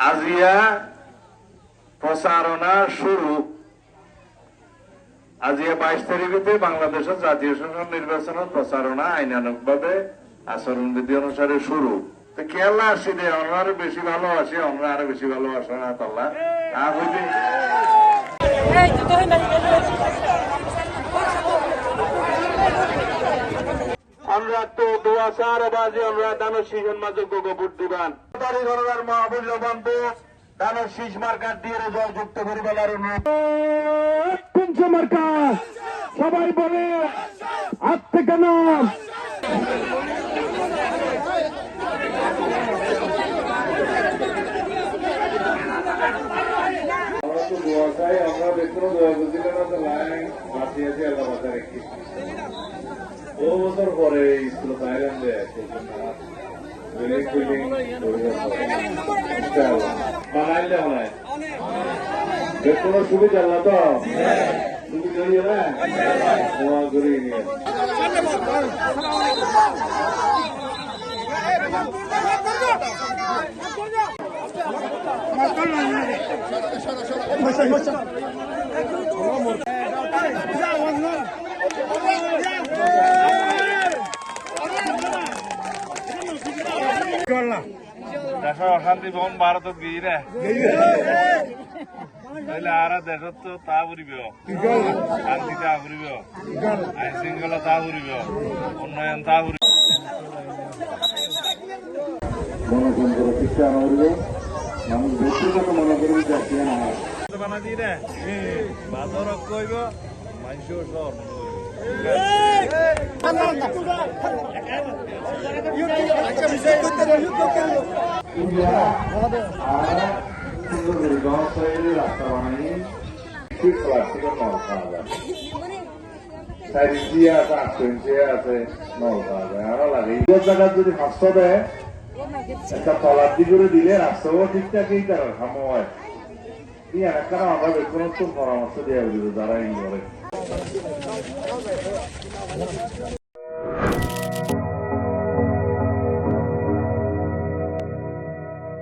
আজিয়া প্রচারণা শুরু। আজিয়া 22 তারিখে বাংলাদেশের জাতীয় সংসদ নির্বাচনের প্রচারণা আইনানুগভাবে আচরণবিধি অনুসারে শুরু। তো কেলা আসি দে আমরা আরো বেশি ভালোবাসি, আমরা আরো বেশি ভালোবাসা না তাল্লা আমরা তো দোয়া চার বাজে আমরা দানের শীষের মাঝে ভোট দিবান ঘরের মহামূল্যবান দানের শীষ মার্কার দিয়ে জল যুক্ত করে বেলার মার্কা সবাই বলে হাত থেকে নাম আমরা বেতন দোয়া বুঝিলে না তো লাইন বাঁচিয়েছি আল্লাহ বাঁচা রেখি ও বছর পরে স্কুল বাইরেন দেয় বানাইলে হয় বেতন সুবিধা না তো সুবিধা নিয়ে না দোয়া করে নিয়ে দেশের অশান্তি বহন ভারতত গিয়ে রে তাহলে আর দেশত তো তা ফুরিব, শান্তি তা ফুরিব, আইন শৃঙ্খলা তা ফুরিব, উন্নয়ন তা ফুরিব। গণতন্ত্র শিক্ষা নড়ব মানুষ ব্যক্তিগত মনে করবি যাচ্ছে না বানা দিয়ে রে বাজার কইব মানুষ সব রাস্তা বানাই ঠিক প্লাস্টিকের নল খাওয়া যায়, 4 ইঞ্চি আছে 8 ইঞ্চি আছে নল খাওয়া যায়। আরো লাগে জায়গা যদি 500 দেয় একটা তলার দিকে দিলে রাস্তাও ঠিকঠাকই তার খামো হয় একটা আমরা কোনো পরামর্শ দেওয়া যারা এই করে